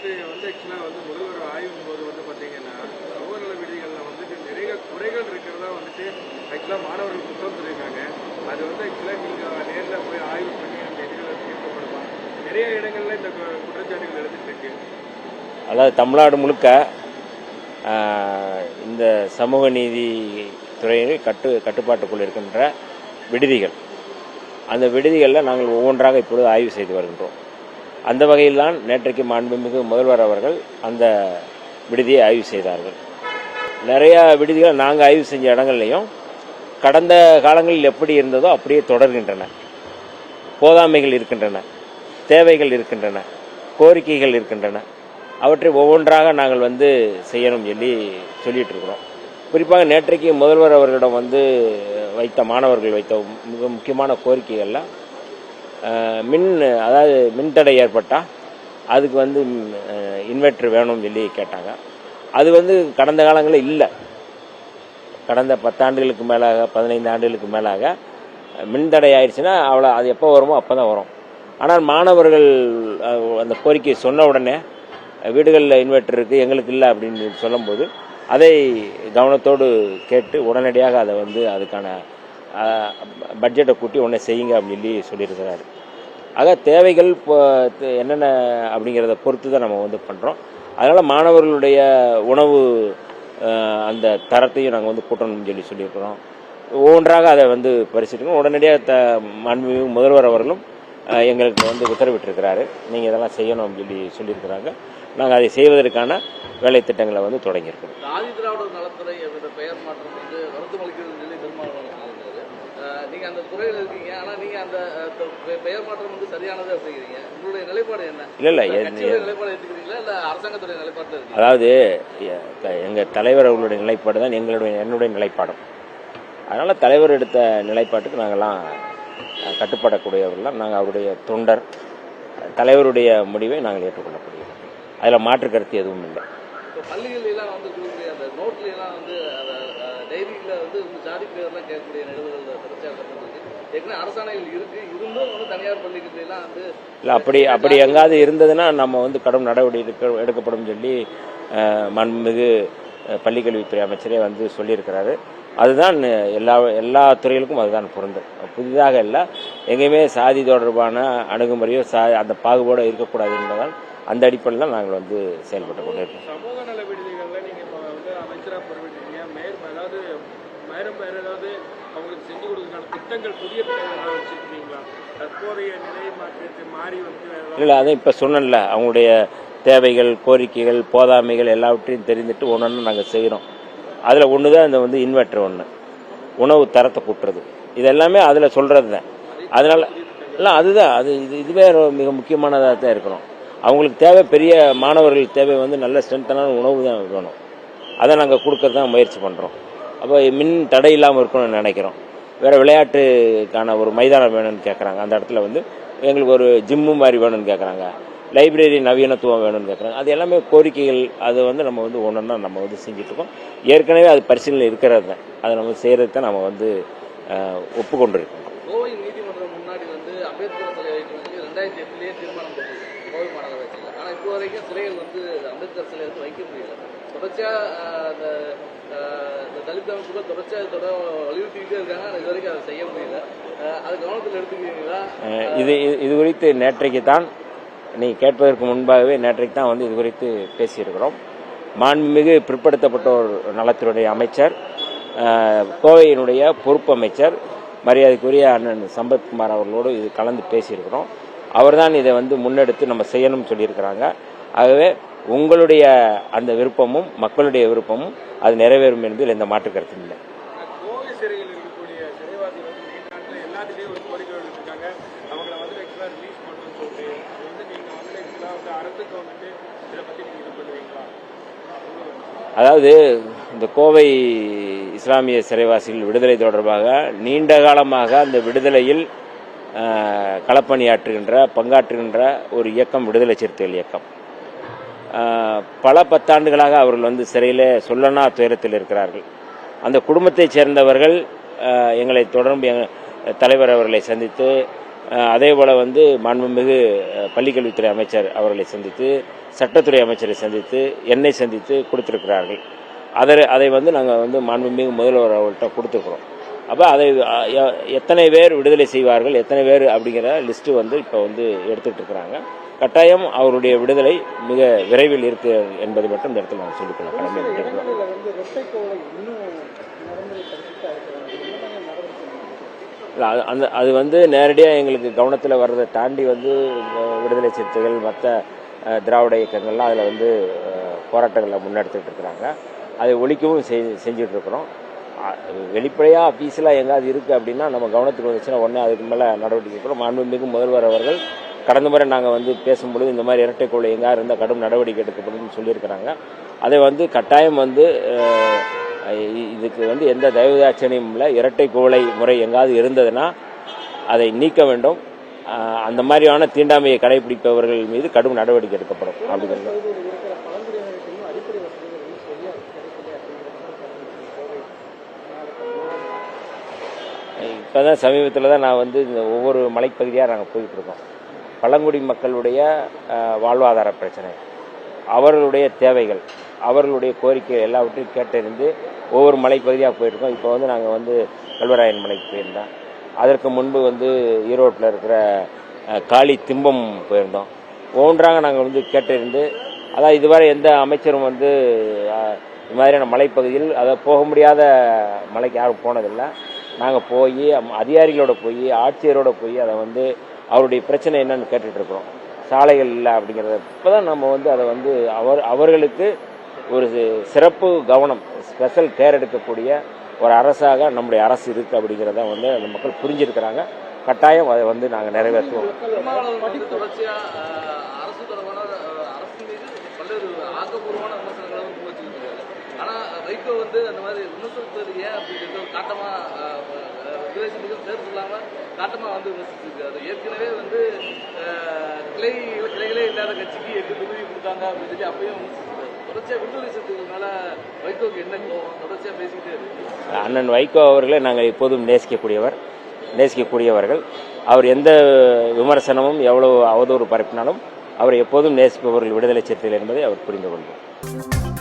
நேற்று ஆக்சுவலாக முதல்வர் ஆய்வின் போது பார்த்தீங்கன்னா சமூக நல விடுதிகளில் நிறைய குறைகள் இருக்கிறதா ஆக்சுவலாக மாணவர்கள் குற்றம் சொல்லியிருக்காங்க. அது ஆக்சுவலாக நீங்கள் நேரில் போய் ஆய்வு பண்ணி அந்த இடங்களை தீர்க்கப்படுமா? நிறைய இடங்கள்ல இந்த குற்றச்சாட்டுகள் எடுத்துட்டு இருக்கு. அதாவது தமிழ்நாடு முழுக்க இந்த சமூக நீதி துறையை கட்டுப்பாட்டுக்குள் இருக்கின்ற விடுதிகள், அந்த விடுதிகளில் நாங்கள் ஒவ்வொன்றாக இப்பொழுது ஆய்வு செய்து வருகின்றோம். அந்த வகையில் தான் நேற்றைக்கு மாண்புமிகு முதல்வர் அவர்கள் அந்த விடுதியை ஆய்வு செய்தார்கள். நிறையா விடுதிகளை நாங்கள் ஆய்வு செஞ்ச இடங்கள்லையும் கடந்த காலங்களில் எப்படி இருந்ததோ அப்படியே தொடர்கின்றன. போதாமைகள் இருக்கின்றன, தேவைகள் இருக்கின்றன, கோரிக்கைகள் இருக்கின்றன. அவற்றை ஒவ்வொன்றாக நாங்கள் செய்யணும் சொல்லிட்டு இருக்கிறோம். குறிப்பாக நேற்றைக்கு முதல்வர் அவர்களிடம் வைத்த மாணவர்கள் வைத்த மிக முக்கியமான கோரிக்கைகள்லாம் அதாவது மின்தடை ஏற்பட்டால் அதுக்கு இன்வெர்டர் வேணும்னு கேட்டாங்க. அது கடந்த காலங்களில் இல்லை. கடந்த 10 ஆண்டுகளுக்கு மேலாக 15 ஆண்டுகளுக்கு மேலாக மின்தடை ஆயிடுச்சுன்னா அவ்வளோ அது எப்போ வருமோ அப்போ தான் வரும். ஆனால் மாணவர்கள் அந்த கோரிக்கையை சொன்ன உடனே வீடுகளில் இன்வெர்டர் இருக்குது, எங்களுக்கு இல்லை அப்படின்னு சொல்லும்போது அதை கவனத்தோடு கேட்டு உடனடியாக அதை அதுக்கான பட்ஜெட்டை கூட்டி உடனே செய்யுங்க அப்படின்னு சொல்லியிருக்கிறாரு. ஆக தேவைகள் என்னென்ன அப்படிங்கிறத பொறுத்து தான் நம்ம பண்ணுறோம். அதனால் மாணவர்களுடைய உணவு அந்த தரத்தையும் நாங்கள் கூட்டணும்னு சொல்லியிருக்கிறோம். ஒவ்வொன்றாக அதை பரிசீலிக்கணும். உடனடியாக மாண்புமிகு முதல்வர் அவர்களும் எங்களுக்கு உத்தரவிட்டிருக்கிறாரு, நீங்கள் இதெல்லாம் செய்யணும் அப்படின்னு சொல்லியிருக்கிறாங்க. நாங்கள் அதை செய்வதற்கான வேலை திட்டங்களை தொடங்கியிருக்கிறோம். ஆதி திராவிடர் நலத்துறை பெயர் மாற்றம் வருத்தம் அளிக்கிறது சொல்லி பெரும்பாலும் நீங்கள் அந்த துறையில் இருக்கீங்க. ஆனால் நீங்கள் அந்த பெயர் மாற்றம் சரியானது அப்படிங்கிறீங்க. உங்களுடைய நிலைப்பாடு என்ன? இல்லை நிலைப்பாடு எடுத்துக்கிறீங்களா இல்லை அரசாங்கத்துடைய நிலைப்பாடு? அதாவது எங்கள் தலைவர் அவர்களுடைய நிலைப்பாடு தான் என்னுடைய நிலைப்பாடும். அதனால் தலைவர் எடுத்த நிலைப்பாட்டுக்கு நாங்கள்லாம் கட்டுப்படக்கூடியவர்கள்லாம். நாங்கள் அவருடைய தொண்டர். தலைவருடைய முடிவை நாங்கள் ஏற்றுக்கொள்ளக்கூடியவர். அதில் மாற்று கருத்து எதுவும் இல்லை. பள்ளிகளெல்லாம் கொடுக்கக்கூடிய அந்த நோட்லாம் டைரியில் ஜாதி பேர்லாம் கேட்கக்கூடிய நிகழ்வுகள் ஏற்கனவே அரசாணைகள் இருக்கு, இருந்தும் தனியார் பள்ளிகளெல்லாம் இல்லை அப்படி எங்காவது இருந்ததுன்னா நம்ம கடும் நடவடிக்கை எடுக்கப்படும் சொல்லி மாண்புமிகு பள்ளிக்கல்வித்துறை அமைச்சரே சொல்லியிருக்கிறாரு. அதுதான் எல்லா துறைகளுக்கும் அதுதான் பொருந்தும். புதிதாக இல்லை, எங்கேயுமே சாதி தொடர்பான அணுகுமுறையோ அந்த பாகுபாடோ இருக்கக்கூடாது என்பதால் அந்த அடிப்படையில் நாங்கள் செயல்பட்டு கொண்டிருக்கோம். சமூக நல விடுதிகளில் நீங்கள் இப்போ அமைச்சராக பொறுப்பேற்றீங்க, ஏதாவது அவங்களுக்கு செஞ்சு கொடுக்கறதுக்கான திட்டங்கள், புதிய திட்டங்கள் வச்சுருக்கீங்களா? தற்போதைய நிலை மாற்றத்தை மாறி இல்லை, அதான் இப்போ சொன்னேன்ல, அவங்களுடைய தேவைகள், கோரிக்கைகள், போதாமைகள் எல்லாவற்றையும் தெரிந்துட்டு ஒன்று நாங்கள் செய்கிறோம். அதில் ஒன்று தான் இந்த இன்வெர்டர் ஒன்று, உணவு தரத்தை கூட்டுறது, இது எல்லாமே அதில் சொல்கிறது தான். அதனால் இல்லை, அதுதான் இதுவே மிக முக்கியமானதாக தான் இருக்கணும். அவங்களுக்கு தேவை, பெரிய மாணவர்களுக்கு தேவை நல்ல ஸ்ட்ரென்த்தான உணவு தான் வேணும். அதை நாங்கள் கொடுக்கறது தான் முயற்சி பண்ணுறோம். அப்போ மின் தடை இல்லாமல் இருக்கணும்னு நினைக்கிறோம். வேறு விளையாட்டுக்கான ஒரு மைதானம் வேணும்னு கேட்குறாங்க. அந்த இடத்துல எங்களுக்கு ஒரு ஜிம்மு மாதிரி வேணும்னு கேட்குறாங்க. லைப்ரரி நவீனத்துவம் வேணும்னு கேட்குறாங்க. அது எல்லாமே கோரிக்கைகள். அது நம்ம ஒன்றா நம்ம செஞ்சிட்ருக்கோம். ஏற்கனவே அது பரிசீலனை இருக்கிறது தான். அதை நம்ம செய்கிறதுக்கு தான் நம்ம ஒப்புக்கொண்டிருக்கோம். கோவை நீதிமன்றம் முன்னாடி அம்பேத்கர் சிலை வைக்கணும்னு 2008 தீர்மானம் போட்டுருக்கு கோவை மாநகராட்சியில். ஆனால் இப்போ வரைக்கும் சிலைகள் அம்பேத்கர் சிலை வைக்க முடியல. தொடர்ச்சியாக அந்த தலித் அமைப்புகள் தொடர்ச்சியாக வலியுறுத்திக்கிட்டே இருக்காங்க. இது வரைக்கும் அதை செய்ய முடியல. அது கவனத்தில் எடுத்துக்கிறீங்களா? இது குறித்து நேற்றைக்கு தான், நீங்கள் கேட்பதற்கு முன்பாகவே நேற்றைக்கு தான் இது குறித்து பேசியிருக்கிறோம். மாண்புமிகு பிற்படுத்தப்பட்டோர் நலத்துறையுடைய அமைச்சர், கோவையினுடைய பொறுப்பு அமைச்சர் மரியாதைக்குரிய அண்ணன் சம்பத்குமார் அவர்களோடு இது கலந்து பேசியிருக்கிறோம். அவர் தான் இதை முன்னெடுத்து நம்ம செய்யணும்னு சொல்லியிருக்கிறாங்க. ஆகவே உங்களுடைய அந்த விருப்பமும் மக்களுடைய விருப்பமும் அது நிறைவேறும் என்பதில் எந்த மாற்று கருத்தும் இல்லை. கோவை சிறையில் இருக்கக்கூடிய சிறைவாசிகள் நீண்ட எல்லாத்துலேயும் ஒரு கோரிக்கை இருக்காங்க. அவங்களை ரிலீஸ் பண்ணணும்னு சொல்லிட்டு நீங்கள் அரசுக்கு இதை பற்றி நீங்கள் இது பண்ணுவீங்களா? அதாவது இந்த கோவை இஸ்லாமிய சிறைவாசிகள் விடுதலை தொடர்பாக நீண்ட காலமாக அந்த விடுதலையில் பங்காற்றுகின்ற ஒரு இயக்கம் விடுதலை சிறுத்தைகள் இயக்கம். பல 10 ஆண்டுகளாக அவர்கள் சிறையில் சொல்லனா துயரத்தில் இருக்கிறார்கள். அந்த குடும்பத்தைச் சேர்ந்தவர்கள் எங்களை தொடர்ந்து தலைவர் அவர்களை சந்தித்து அதே போல் வந்து மாண்புமிகு பள்ளிக்கல்வித்துறை அமைச்சர் அவர்களை சந்தித்து, சட்டத்துறை அமைச்சரை சந்தித்து, என்னை சந்தித்து கொடுத்திருக்கிறார்கள். அதை வந்து நாங்கள் வந்து மாண்புமிகு முதல்வர் அவர்கள்ட்ட கொடுத்துருக்குறோம். அப்போ அதை எத்தனை பேர் விடுதலை செய்வார்கள், எத்தனை பேர் அப்படிங்கிற லிஸ்ட்டு வந்து இப்போ வந்து எடுத்துகிட்டு இருக்கிறாங்க. கட்டாயம் அவருடைய விடுதலை மிக விரைவில் இருக்கு என்பதை மட்டும் இந்த இடத்துல நாங்கள் சொல்லிக்கொள்ள கடமைப்பட்டிருக்கிறோம். அது வந்து நேரடியாக எங்களுக்கு கவனத்தில் வர்றதை தாண்டி வந்து விடுதலை சிறுத்தைகள் மற்ற திராவிட இயக்கங்கள்லாம் அதில் வந்து போராட்டங்களை முன்னெடுத்துட்டு இருக்கிறாங்க. அதை ஒழிக்கவும் செஞ்சுட்டு இருக்கிறோம். வெளிப்படையாக அஃபீஸியலாக எங்காவது இருக்குது அப்படின்னா நம்ம கவனத்துக்கு வந்துச்சுன்னா உடனே அதுக்கு மேலே நடவடிக்கை எடுக்கிறோம். மாண்புமிகு முதல்வர் அவர்கள் கடந்த முறை நாங்கள் வந்து பேசும்பொழுது இந்த மாதிரி இரட்டை கோளை எங்காவது இருந்தால் கடும் நடவடிக்கை எடுக்கப்படும் சொல்லியிருக்கிறாங்க. அதை வந்து கட்டாயம் வந்து இதுக்கு வந்து எந்த தயவுதாட்சணியும் இல்லை. இரட்டை கோளை முறை எங்காவது இருந்ததுன்னா அதை நீக்க வேண்டும். அந்த மாதிரியான தீண்டாமையை கடைபிடிப்பவர்கள் மீது கடும் நடவடிக்கை எடுக்கப்படும் அப்படிங்கிறது. இப்போ தான் சமீபத்தில் தான் நான் வந்து இந்த ஒவ்வொரு மலைப்பகுதியாக நாங்கள் போயிட்டு இருக்கோம். பழங்குடி மக்களுடைய வாழ்வாதார பிரச்சனை, அவர்களுடைய தேவைகள், அவர்களுடைய கோரிக்கை எல்லாவற்றையும் கேட்டறிந்து ஒவ்வொரு மலைப்பகுதியாக போயிருக்கோம். இப்போ வந்து நாங்கள் வந்து கல்வராயன் மலைக்கு போயிருந்தோம். அதற்கு முன்பு வந்து ஈரோட்டில் இருக்கிற காளி திம்பம் போயிருந்தோம். ஒவ்வொன்றாக நாங்கள் வந்து கேட்டறிந்து, அதாவது இதுவரை எந்த அமைச்சரும் வந்து இது மாதிரியான மலைப்பகுதியில் அதை போக முடியாத மலைக்கு யாரும் போனதில்லை. நாங்கள் போய் அதிகாரிகளோட போய் ஆட்சியரோட போய் அதை வந்து அவருடைய பிரச்சனை என்னன்னு கேட்டுட்டு இருக்கிறோம். சாலைகள் இல்லை அப்படிங்கிறத இப்போ தான் நம்ம வந்து அதை வந்து அவர்களுக்கு ஒரு சிறப்பு கவனம், ஸ்பெஷல் கேர் எடுக்கக்கூடிய ஒரு அரசாக நம்முடைய அரசு இருக்குது அப்படிங்கிறத வந்து அந்த மக்கள் புரிஞ்சிருக்கிறாங்க. கட்டாயம் அதை வந்து நாங்கள் நிறைவேற்றுவோம். அரசு தொடர்பான அரசு மீது பல்வேறு ஆக்கப்பூர்வமான விமர்சனங்களும் முன்வச்சிருக்காங்க. ஆனால் வைகோ வந்து அந்த மாதிரி விமர்சனத்தது ஏன் அப்படிங்கிறது ஒரு காட்டமாக விமர்சனத்துக்கு சேர்த்து இல்லாமல் காட்டமாக வந்து விமர்சிச்சிருக்காரு. ஏற்கனவே வந்து கிளைகளே இல்லாத கட்சிக்கு 8 தொகுதி கொடுத்தாங்க அப்படின்னு சொல்லி அப்பயும் தொடர்ச்சியாக விடுதலை சிறுத்தைகள் மேலே வைகோக்கு என்ன தொடர்ச்சியாக பேசிக்கிட்டே இருக்கு. அண்ணன் வைகோ அவர்களை நாங்கள் எப்போதும் நேசிக்கக்கூடியவர்கள். அவர் எந்த விமர்சனமும் எவ்வளவு அவதூறு பரப்பினாலும் அவர் எப்போதும் நேசிப்பவர்கள் விடுதலை சிறுத்தைகள் என்பதை அவர் புரிந்து கொள்வார்.